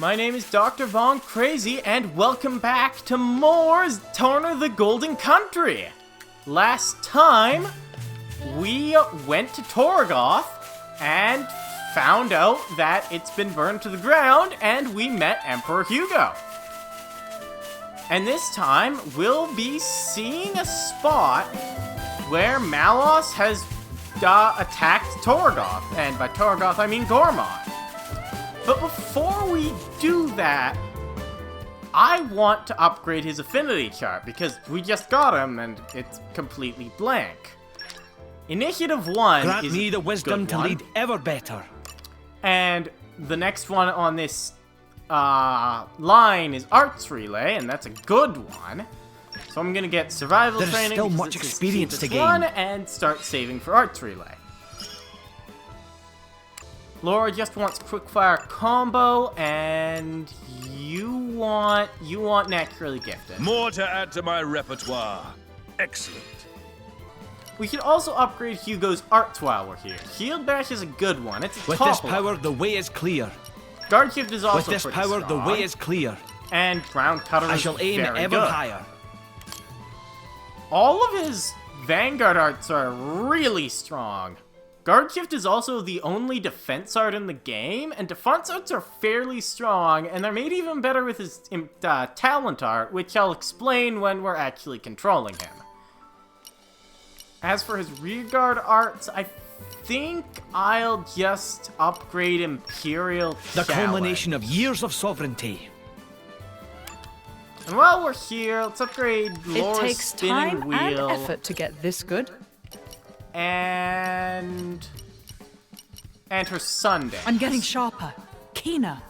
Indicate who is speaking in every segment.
Speaker 1: My name is Dr. Von Crazy, and welcome back to more Torna the Golden Country. Last time, we went to Torgoth and found out that it's been burned to the ground, and we met Emperor Hugo. And this time, we'll be seeing a spot where Malos has attacked Torgoth, and by Torgoth I mean Gormod. But before we do that, I want to upgrade his affinity chart, because we just got him and it's completely blank. Initiative 1
Speaker 2: Grant
Speaker 1: is
Speaker 2: me the wisdom to lead ever better.
Speaker 1: And the next one on this line is Arts Relay, and that's a good one. So I'm gonna get Survival
Speaker 2: There's
Speaker 1: Training,
Speaker 2: still
Speaker 1: because
Speaker 2: much
Speaker 1: it's his
Speaker 2: experience to
Speaker 1: cheapest
Speaker 2: gain.
Speaker 1: one, and start saving for Arts Relay. Laura just wants Quickfire Combo, and you want Naturally Gifted.
Speaker 3: More to add to my repertoire. Excellent.
Speaker 1: We could also upgrade Hugo's Arts while we're here. Shield Bash is a good one. It's a
Speaker 2: With
Speaker 1: top
Speaker 2: this
Speaker 1: one.
Speaker 2: power, the way is clear.
Speaker 1: Guard Gift is also
Speaker 2: With this
Speaker 1: pretty
Speaker 2: power, the
Speaker 1: strong.
Speaker 2: way is clear.
Speaker 1: And Ground Cutter
Speaker 2: I
Speaker 1: is
Speaker 2: shall aim
Speaker 1: very
Speaker 2: ever
Speaker 1: good.
Speaker 2: higher.
Speaker 1: All of his Vanguard arts are really strong. Guard Gift is also the only defense art in the game, and defense arts are fairly strong, and they're made even better with his talent art, which I'll explain when we're actually controlling him. As for his rearguard arts, I think I'll just upgrade Imperial
Speaker 2: The
Speaker 1: Challenge.
Speaker 2: culmination of years of sovereignty.
Speaker 1: And while we're here, let's upgrade Laura's
Speaker 4: It takes
Speaker 1: spinning
Speaker 4: time
Speaker 1: wheel.
Speaker 4: and effort to get this good.
Speaker 1: And her Sunday.
Speaker 4: I'm getting sharper, keener.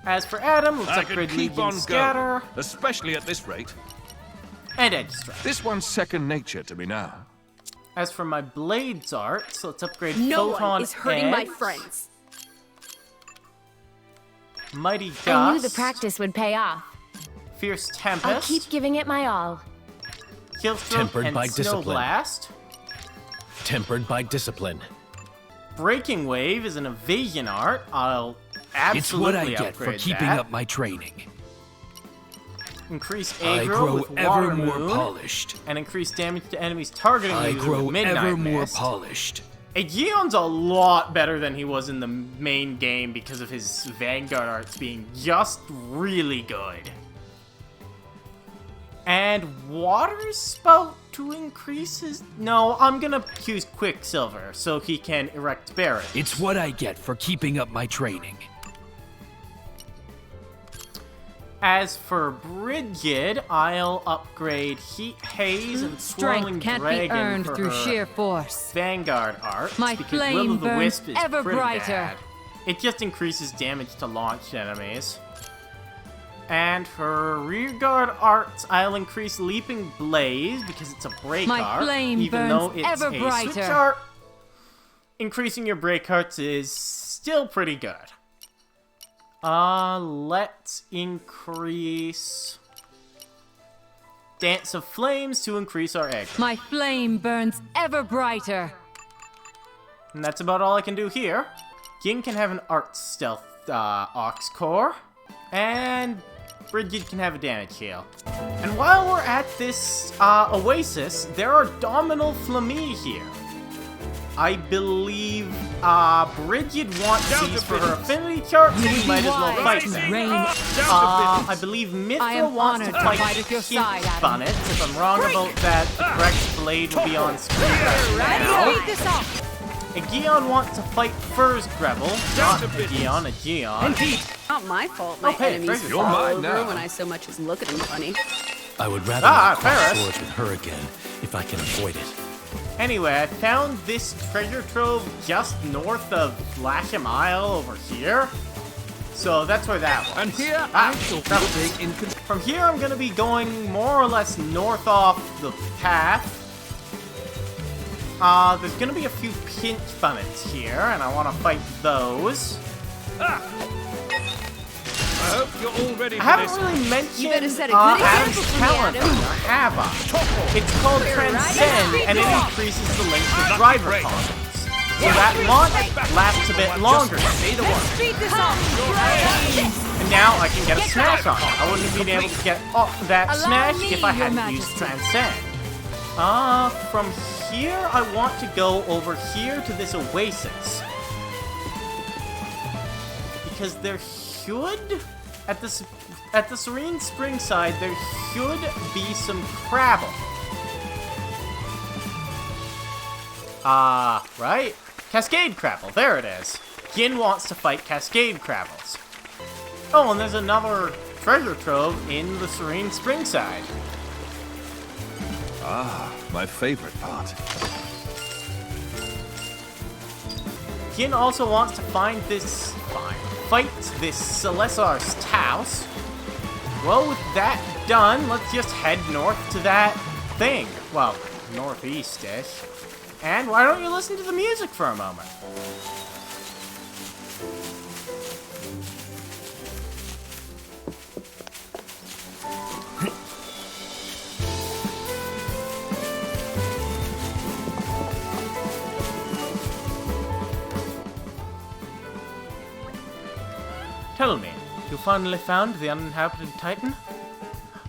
Speaker 1: As for Adam, let's
Speaker 3: I
Speaker 1: upgrade
Speaker 3: can keep
Speaker 1: Legion
Speaker 3: on
Speaker 1: Scatter
Speaker 3: going, especially at this rate.
Speaker 1: and Edge Strike.
Speaker 3: This one's second nature to me now.
Speaker 1: As for my Blades art, so let's upgrade
Speaker 5: No
Speaker 1: Photon
Speaker 5: one is hurting my
Speaker 1: Edge,
Speaker 5: friends.
Speaker 1: Mighty Gust,
Speaker 5: I knew the practice would pay off.
Speaker 1: Fierce
Speaker 5: I'll
Speaker 1: Tempest,
Speaker 5: keep giving it my all.
Speaker 1: Killstroke,
Speaker 6: Tempered
Speaker 1: and
Speaker 6: by
Speaker 1: Snow
Speaker 6: discipline.
Speaker 1: Blast.
Speaker 6: Tempered by discipline.
Speaker 1: Breaking Wave is an evasion art. I'll
Speaker 2: It's what
Speaker 1: absolutely
Speaker 2: I get for
Speaker 1: upgrade
Speaker 2: keeping
Speaker 1: that.
Speaker 2: up my training.
Speaker 1: Increase
Speaker 2: I
Speaker 1: aggro
Speaker 2: grow
Speaker 1: with
Speaker 2: ever
Speaker 1: Water
Speaker 2: more
Speaker 1: Moon,
Speaker 2: polished.
Speaker 1: and increase damage to enemies targeting
Speaker 2: I
Speaker 1: you
Speaker 2: grow
Speaker 1: with Midnight
Speaker 2: ever more
Speaker 1: Mist.
Speaker 2: polished.
Speaker 1: Aegeon's a lot better than he was in the main game because of his Vanguard arts being just really good. And Water Spout to increase his... No, I'm gonna use Quicksilver so he can erect barracks.
Speaker 2: It's what I get for keeping up my training.
Speaker 1: As for Brigid, I'll upgrade Heat Haze and Swirling
Speaker 4: Strength can't
Speaker 1: Dragon
Speaker 4: be earned
Speaker 1: for
Speaker 4: through
Speaker 1: her
Speaker 4: sheer force.
Speaker 1: Vanguard arts,
Speaker 4: My
Speaker 1: because
Speaker 4: flame
Speaker 1: Will of the
Speaker 4: burns
Speaker 1: Wisp is
Speaker 4: ever
Speaker 1: pretty
Speaker 4: brighter.
Speaker 1: bad. It just increases damage to launched enemies. And for rearguard arts, I'll increase Leaping Blaze because it's a break
Speaker 4: My
Speaker 1: art,
Speaker 4: flame
Speaker 1: even
Speaker 4: burns
Speaker 1: though it's
Speaker 4: ever
Speaker 1: a switch
Speaker 4: brighter.
Speaker 1: art. Increasing your break arts is still pretty good. Let's increase Dance of Flames to increase our egg.
Speaker 4: My flame burns ever brighter.
Speaker 1: And that's about all I can do here. Ying can have an Art Stealth Ox Core, and Brigid can have a damage heal. And while we're at this Oasis, there are Dominal Flammy here. I believe Brigid wants these for her affinity chart, so we might as well fight them.
Speaker 4: Rain.
Speaker 1: I believe
Speaker 4: I
Speaker 1: Mithra
Speaker 4: am
Speaker 1: wants to
Speaker 4: honored to
Speaker 1: fight
Speaker 4: fight at your side, Adam.
Speaker 1: Bonnet. If I'm wrong about that, the correct blade will be on screen right now.
Speaker 4: Beat this off.
Speaker 1: Aegeon wants to fight Fur's Grevel, not Aegeon, Aegeon.
Speaker 5: Not my fault my
Speaker 1: Okay,
Speaker 5: enemies
Speaker 1: very
Speaker 5: fall
Speaker 3: good. You're mine
Speaker 5: over
Speaker 3: now.
Speaker 5: when I so much as look at them funny.
Speaker 6: I would rather not cross
Speaker 1: Ferris.
Speaker 6: swords with her again if I can avoid it.
Speaker 1: Anyway, I found this treasure trove just north of Flagship Isle over here. So that's where that was.
Speaker 3: And here I shall be
Speaker 1: no.
Speaker 3: in control.
Speaker 1: From here, I'm going to be going more or less north off the path. There's going to be a few pinch bunnets here, and I want to fight those.
Speaker 3: I hope you're all ready
Speaker 1: I
Speaker 3: for
Speaker 1: haven't
Speaker 3: this.
Speaker 1: really mentioned
Speaker 5: You better set a good
Speaker 1: Adam's
Speaker 5: example for me,
Speaker 1: talent,
Speaker 5: Adam.
Speaker 1: or have I? It's called Transcend, and it increases the length of driver
Speaker 3: break.
Speaker 1: combos. So that launch lasts a bit longer. Say the word.
Speaker 4: Beat this off.
Speaker 1: And I can get a smash on it. I wouldn't have been able to get that
Speaker 4: Allow
Speaker 1: smash
Speaker 4: me,
Speaker 1: if I
Speaker 4: Your
Speaker 1: hadn't used
Speaker 4: Majesty.
Speaker 1: Transcend. From here, I want to go over here to this Oasis. Because there should, at the Serene Spring side, there should be some Crabble. Right? Cascade Crabble, there it is. Gin wants to fight Cascade Crabbles. Oh, and there's another treasure trove in the Serene Spring side.
Speaker 3: Ah, my favorite part.
Speaker 1: Gin also wants to fight this Celesar's house. Well, with that done, let's just head north to that thing. Well, northeast-ish. And why don't you listen to the music for a moment? Tell me, you finally found the uninhabited Titan?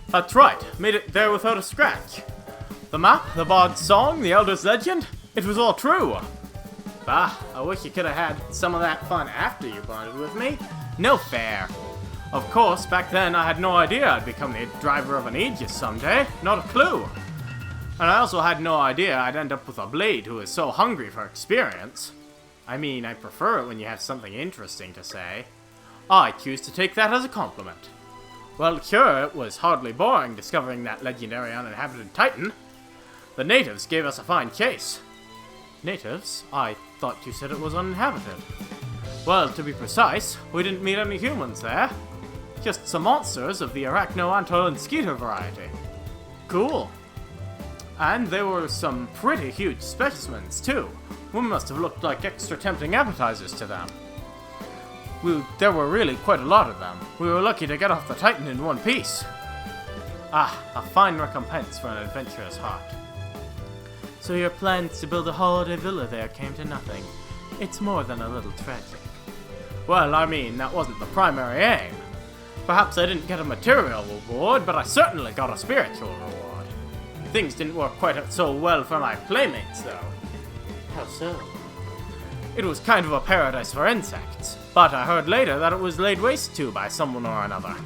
Speaker 1: That's right, made it there without a scratch. The map, the bard's song, the elder's legend, it was all true. Bah, I wish you could have had some of that fun after you bonded with me. No fair. Of course, back then I had no idea I'd become the driver of an Aegis someday, not a clue. And I also had no idea I'd end up with a blade who is so hungry for experience. I mean, I prefer it when you have something interesting to say. I choose to take that as a compliment. Well, sure, it was hardly boring discovering that legendary uninhabited Titan. The natives gave us a fine chase. Natives? I thought you said it was uninhabited. Well, to be precise, we didn't meet any humans there. Just some monsters of the arachno-antler skeeter variety. Cool. And there were some pretty huge specimens, too. We must have looked like extra tempting appetizers to them. There were really quite a lot of them. We were lucky to get off the Titan in one piece. Ah, a fine recompense for an adventurous heart. So your plans to build a holiday villa there came to nothing. It's more than a little tragic. Well, I mean, that wasn't the primary aim. Perhaps I didn't get a material reward, but I certainly got a spiritual reward. Things didn't work quite so well for my playmates, though. How so? It was kind of a paradise for insects, but I heard later that it was laid waste to by someone or another.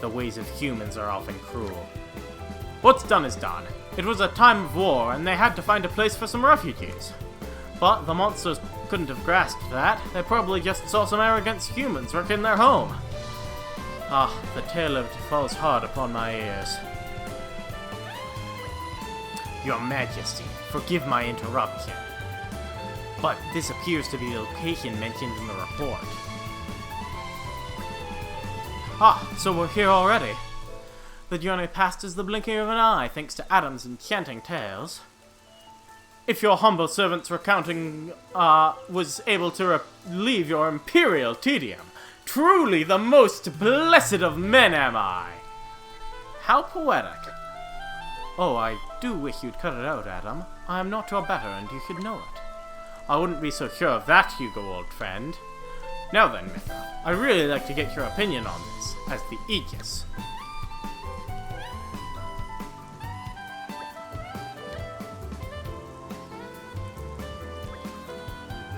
Speaker 1: The ways of humans are often cruel. What's done is done. It was a time of war, and they had to find a place for some refugees. But the monsters couldn't have grasped that. They probably just saw some arrogant humans wrecking their home. Ah, the tale of it falls hard upon my ears. Your Majesty, forgive my interruption. But this appears to be the location mentioned in the report. Ah, so we're here already. The journey passed as the blinking of an eye, thanks to Adam's enchanting tales. If your humble servant's recounting, was able to relieve your imperial tedium, truly the most blessed of men am I! How poetic. Oh, I do wish you'd cut it out, Adam. I am not your better, and you should know it. I wouldn't be so sure of that, Hugo, old friend. Now then, Mithra, I'd really like to get your opinion on this, as the Aegis.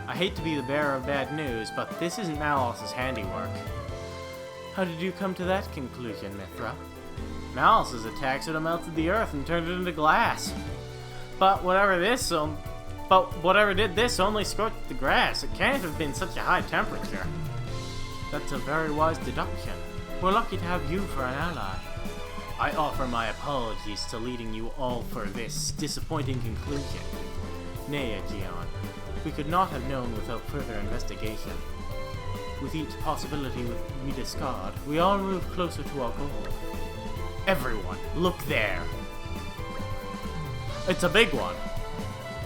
Speaker 1: I hate to be the bearer of bad news, but this isn't Malos' handiwork. How did you come to that conclusion, Mithra? Malos' attacks would have melted the earth and turned it into glass. But whatever did this only scorched the grass. It can't have been such a high temperature. That's a very wise deduction. We're lucky to have you for an ally. I offer my apologies to leading you all for this disappointing conclusion. Nay, Aegeon, we could not have known without further investigation. With each possibility we discard, we all move closer to our goal. Everyone, look there! It's a big one.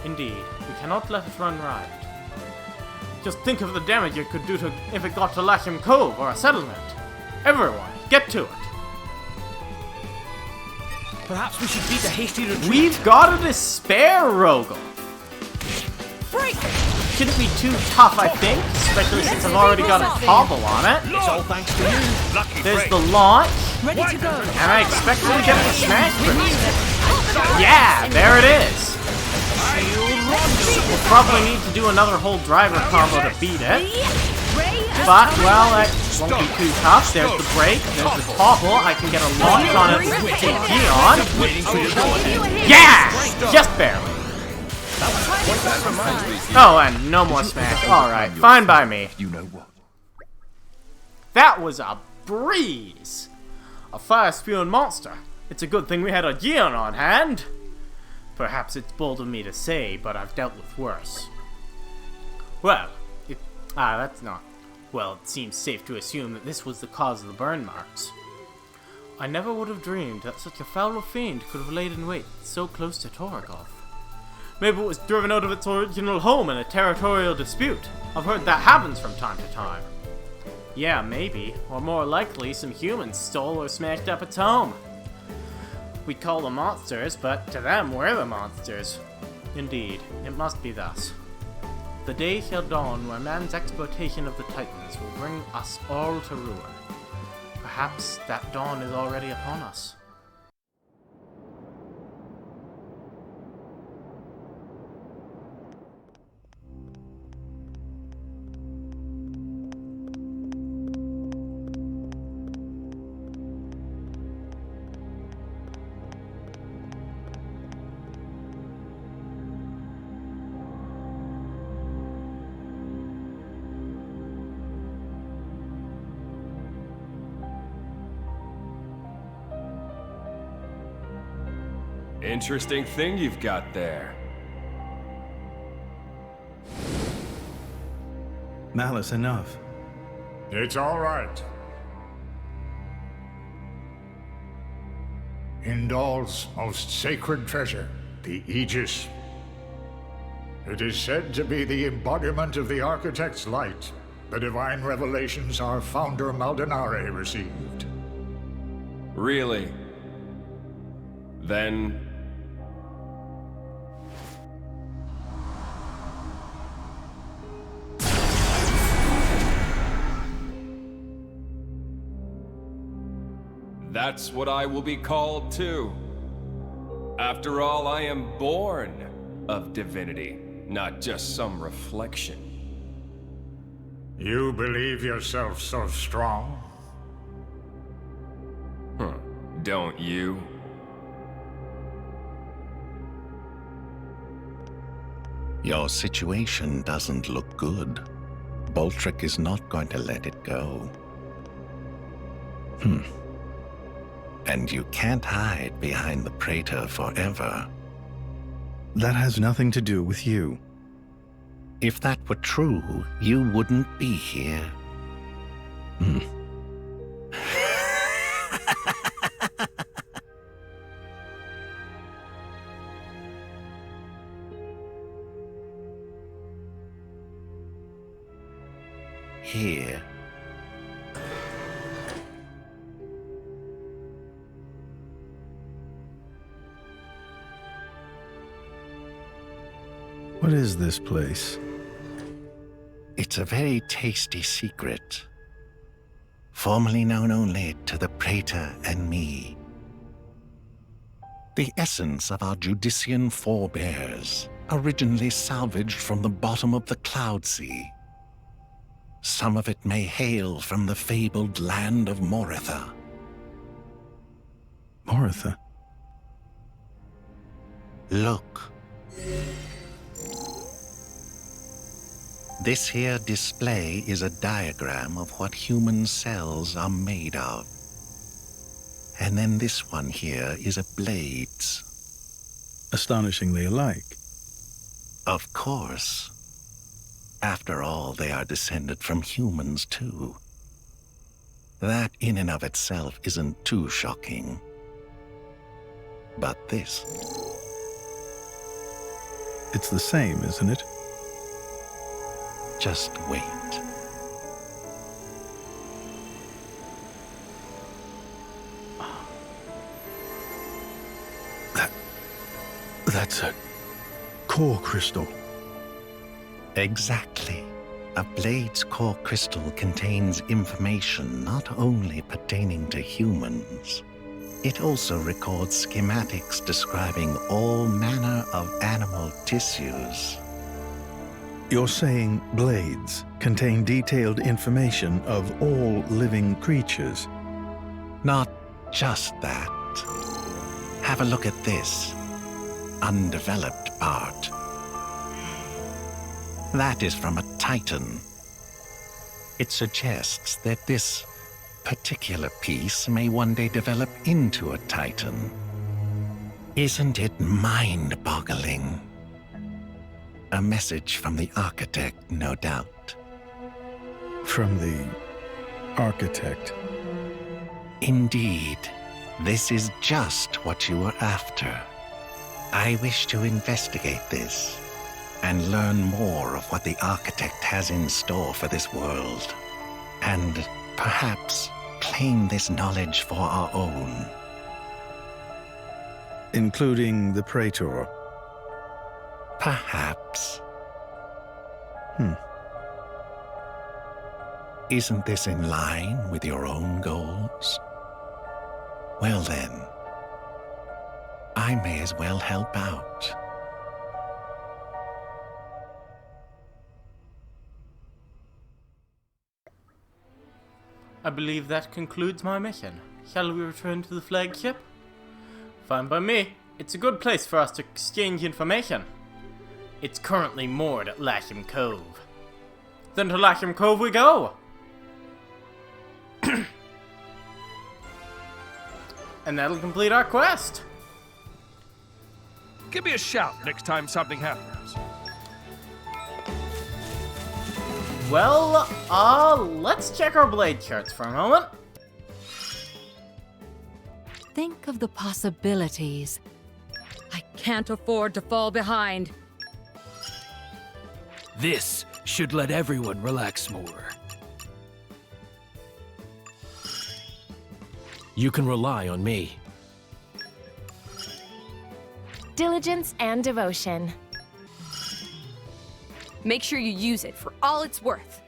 Speaker 1: Indeed, we cannot let it run riot. Just think of the damage it could do if it got to Lasham Cove or a settlement. Everyone, get to it!
Speaker 2: Perhaps we should beat a hasty retreat.
Speaker 1: We've got a despair, Rogel!
Speaker 4: Break!
Speaker 1: shouldn't be too tough, I think, especially since I've already got a cobble on it.
Speaker 2: It's all thanks to you. Lucky
Speaker 1: There's the launch,
Speaker 4: Ready to go.
Speaker 1: and I expect to get the smash first. Yeah, there it is. We'll probably need to do another whole driver combo to beat it. But, well, that won't be too tough. There's the break, there's the topple. I can get a launch on it with Gion.
Speaker 2: Waiting for your go ahead.
Speaker 1: Yeah! Just barely. Oh, and no more smash. Alright, fine by me.
Speaker 3: You know what?
Speaker 1: That was a breeze! A fire-spewing monster. It's a good thing we had a Gion on hand. Perhaps it's bold of me to say, but I've dealt with worse. Well, that's not... Well, it seems safe to assume that this was the cause of the burn marks. I never would have dreamed that such a foul fiend could have laid in wait so close to Torgoth. Maybe it was driven out of its original home in a territorial dispute. I've heard that happens from time to time. Yeah, maybe. Or more likely, some humans stole or smashed up its home. We call them monsters, but to them, we're the monsters. Indeed, it must be thus. The day shall dawn where man's exploitation of the Titans will bring us all to ruin. Perhaps that dawn is already upon us.
Speaker 7: Interesting thing you've got there.
Speaker 8: Malice, enough.
Speaker 9: It's all right. Indal's most sacred treasure, the Aegis. It is said to be the embodiment of the Architect's light, the divine revelations our founder Maldonare received.
Speaker 7: Really? Then... that's what I will be called too. After all, I am born of divinity, not just some reflection.
Speaker 9: You believe yourself so strong?
Speaker 7: Huh. Don't you?
Speaker 10: Your situation doesn't look good. Boltrick is not going to let it go. And you can't hide behind the Praetor forever.
Speaker 8: That has nothing to do with you.
Speaker 10: If that were true, you wouldn't be here. Here.
Speaker 8: What is this place?
Speaker 10: It's a very tasty secret, formerly known only to the Praetor and me. The essence of our Judician forebears, originally salvaged from the bottom of the Cloud Sea. Some of it may hail from the fabled land of Moritha.
Speaker 8: Moritha?
Speaker 10: Look. This here display is a diagram of what human cells are made of. And then this one here is a blade's.
Speaker 8: Astonishingly alike.
Speaker 10: Of course. After all, they are descended from humans, too. That in and of itself isn't too shocking. But this...
Speaker 8: It's the same, isn't it?
Speaker 10: Just wait.
Speaker 8: That's a core crystal.
Speaker 10: Exactly. A blade's core crystal contains information not only pertaining to humans. It also records schematics describing all manner of animal tissues.
Speaker 8: You're saying blades contain detailed information of all living creatures?
Speaker 10: Not just that. Have a look at this undeveloped part. That is from a titan. It suggests that this particular piece may one day develop into a titan. Isn't it mind-boggling? A message from the architect, no doubt.
Speaker 8: From the architect?
Speaker 10: Indeed. This is just what you were after. I wish to investigate this and learn more of what the architect has in store for this world, and perhaps claim this knowledge for our own.
Speaker 8: Including the praetor?
Speaker 10: Perhaps. Isn't this in line with your own goals? Well then, I may as well help out.
Speaker 1: I believe that concludes my mission. Shall we return to the flagship? Fine by me. It's a good place for us to exchange information. It's currently moored at Flagship Cove. Then to Flagship Cove we go! And that'll complete our quest.
Speaker 2: Give me a shout next time something happens.
Speaker 1: Well, let's check our blade charts for a moment.
Speaker 4: Think of the possibilities. I can't afford to fall behind.
Speaker 6: This should let everyone relax more. You can rely on me.
Speaker 5: Diligence and devotion.
Speaker 11: Make sure you use it for all it's worth.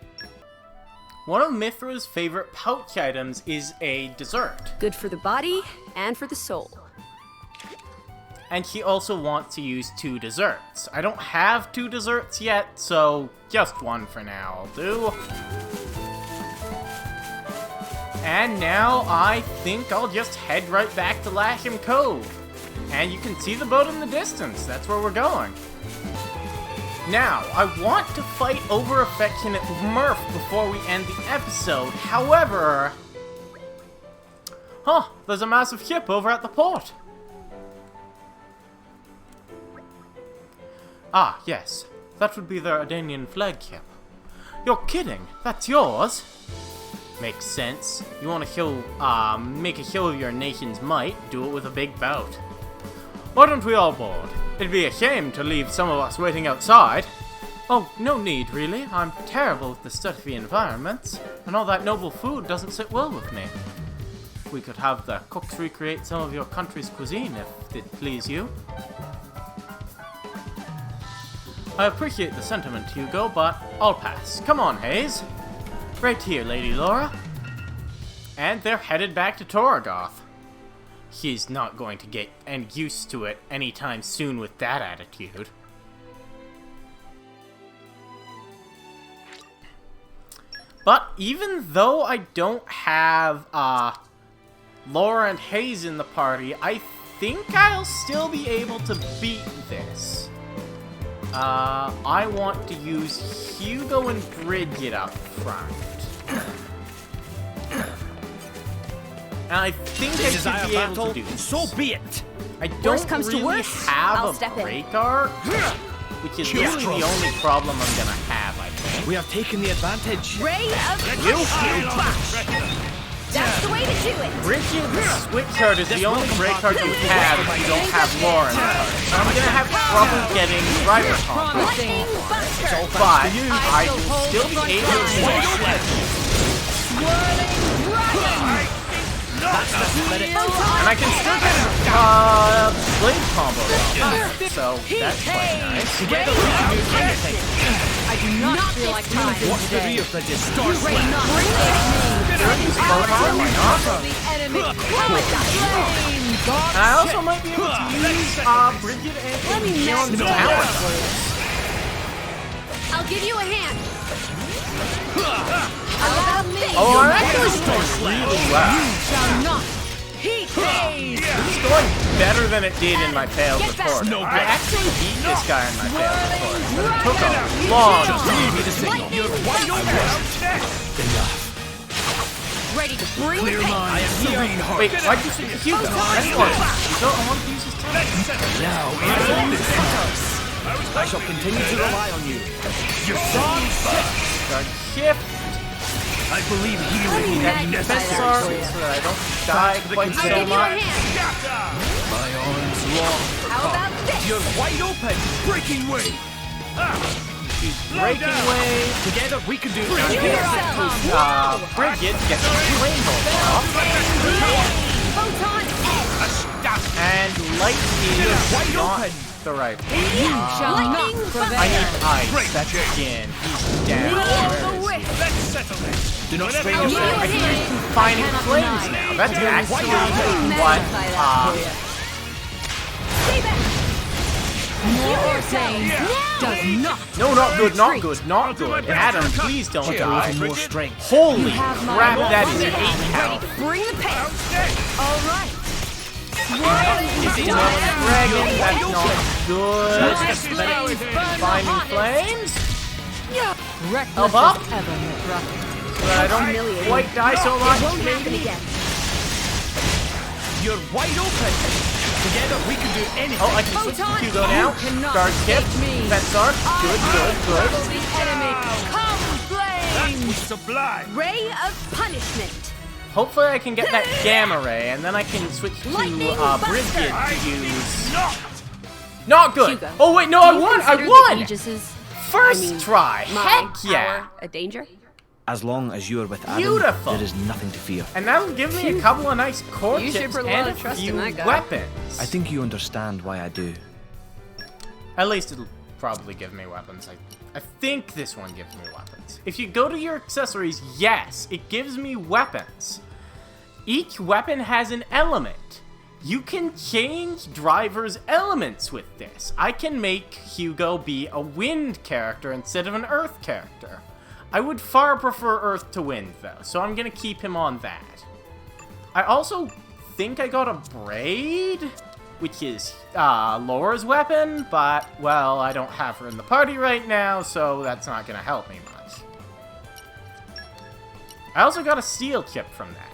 Speaker 1: One of Mithra's favorite pouch items is a dessert.
Speaker 11: Good for the body and for the soul.
Speaker 1: And she also wants to use 2 desserts. I don't have 2 desserts yet, so just 1 for now will do. And now I think I'll just head right back to Flagship Cove. And you can see the boat in the distance. That's where we're going. Now, I want to fight over affectionate Murph before we end the episode. However... there's a massive ship over at the port. Ah, yes. That would be the Ardenian flagship. You're kidding. That's yours? Makes sense. You want to make a show of your nation's might, do it with a big bout. Why don't we all board? It'd be a shame to leave some of us waiting outside. Oh, no need, really. I'm terrible with the stuffy environments, and all that noble food doesn't sit well with me. We could have the cooks recreate some of your country's cuisine, if it please you. I appreciate the sentiment, Hugo, but I'll pass. Come on, Hayes. Right here, Lady Laura. And they're headed back to Torgoth. He's not going to get used to it anytime soon with that attitude. But even though I don't have Laura and Hayes in the party, I think I'll still be able to beat this. I want to use Hugo and Bridget up front. And I think I should be able to do this.
Speaker 2: So be it.
Speaker 1: I don't really have a break arc, which is really the only problem I'm gonna have, I think.
Speaker 6: We have taken the advantage.
Speaker 11: Ray of That's the way to do it.
Speaker 1: Bridget's switch card is the only break card you have if you don't have Laura in the card. So I'm gonna have trouble getting driver combo. But I will still be able to and I can still get blade combo, so that's quite nice.
Speaker 4: I do not feel like losing
Speaker 6: What's the
Speaker 4: today.
Speaker 6: real that is Star
Speaker 4: You reign not
Speaker 6: Slash?
Speaker 4: the enemy. Flame, God.
Speaker 1: And I also might be able to use Bridget and Neon's talent.
Speaker 11: I'll give you a hand. How about this?
Speaker 1: Oh, I'm actually doing really well.
Speaker 4: Shall not. Heat phase.
Speaker 1: This is going better than it did in my failed report.
Speaker 6: No,
Speaker 1: I actually beat this guy in my failed report. But it took a long time.
Speaker 6: Give me the signal. You're wide open. Enough.
Speaker 11: Ready to bring
Speaker 6: Clear
Speaker 11: the pain.
Speaker 6: mind. I am serene heart.
Speaker 1: Wait, why'd you say Hugo? I didn't want Hugo. I want to use his talent.
Speaker 6: Now, I shall continue to rely on you. Your song
Speaker 1: Guard shift.
Speaker 6: I believe healing will be necessary.
Speaker 1: Sorry, so that I don't die quite
Speaker 11: I'll
Speaker 1: so
Speaker 11: give you a
Speaker 1: much.
Speaker 11: hand.
Speaker 6: My arms long.
Speaker 11: How about this?
Speaker 6: You're wide open. Breaking way.
Speaker 1: She's breaking away.
Speaker 6: Together we can do
Speaker 11: Bring
Speaker 6: anything.
Speaker 11: yourself.
Speaker 1: Bridget gets the flame bolt off.
Speaker 11: Photon edge.
Speaker 1: And light is
Speaker 6: wide
Speaker 1: not
Speaker 6: open.
Speaker 1: the right one.
Speaker 4: Shall not
Speaker 11: Lightning
Speaker 4: prevail.
Speaker 1: I need ice. That's again. He's down.
Speaker 11: The whip.
Speaker 6: Let's settle this. Do not strain
Speaker 11: I'll give you
Speaker 6: yourself.
Speaker 11: a hand.
Speaker 1: Confining flames now. That's actually what
Speaker 11: Stay back.
Speaker 4: More pain does not.
Speaker 1: No, not good, not good, not good. Adam, please don't die.
Speaker 6: More strength.
Speaker 1: Holy crap, that is an 8
Speaker 11: Ready
Speaker 1: count.
Speaker 11: to bring the pain. All right.
Speaker 1: It's not dragon, that's not good. Finding flames?
Speaker 4: Reckless
Speaker 1: Help up?
Speaker 4: as ever, McRuffin.
Speaker 1: So that I don't quite die so much.
Speaker 11: Won't happen again.
Speaker 6: You're wide open. Together we can do anything.
Speaker 1: Oh, I can switch to
Speaker 11: Photon,
Speaker 1: Hugo now.
Speaker 4: cannot
Speaker 1: Guard tip,
Speaker 4: escape me.
Speaker 1: defense arc. Good, good, good.
Speaker 11: The enemy. Come, flame.
Speaker 6: Sublime.
Speaker 11: Ray of punishment.
Speaker 1: Hopefully I can get that gamma ray, and then I can switch to
Speaker 11: Lightning
Speaker 1: Bridget
Speaker 11: Buster.
Speaker 1: to use... Not good!
Speaker 11: Hugo,
Speaker 1: Oh wait, no,
Speaker 11: do
Speaker 1: I
Speaker 11: you
Speaker 1: won! I
Speaker 11: consider
Speaker 1: won!
Speaker 11: the Aegis's,
Speaker 1: First try!
Speaker 11: my
Speaker 1: Heck yeah!
Speaker 11: power a danger?
Speaker 12: As long as you are with Adam,
Speaker 1: Beautiful.
Speaker 12: there is nothing to fear.
Speaker 1: And that'll give me a couple of nice core
Speaker 11: You should
Speaker 1: chips
Speaker 11: put a lot
Speaker 1: and
Speaker 11: of
Speaker 1: a
Speaker 11: trust in
Speaker 1: few
Speaker 11: that guy.
Speaker 1: weapons.
Speaker 12: I think you understand why I do.
Speaker 1: At least it'll probably give me weapons. I think this one gives me weapons. If you go to your accessories, yes, it gives me weapons. Each weapon has an element. You can change drivers' elements with this. I can make Hugo be a wind character instead of an earth character. I would far prefer earth to wind, though, so I'm gonna keep him on that. I also think I got a braid, which is Laura's weapon, but, well, I don't have her in the party right now, so that's not gonna help me much. I also got a steel chip from that.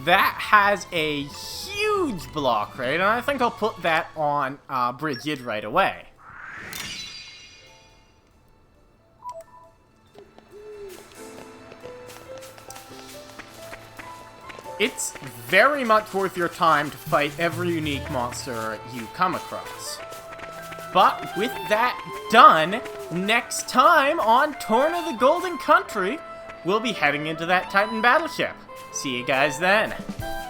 Speaker 1: That has a huge block rate, and I think I'll put that on Bridget right away. It's very much worth your time to fight every unique monster you come across. But with that done, next time on Torn of the Golden Country, we'll be heading into that Titan battleship. See you guys then.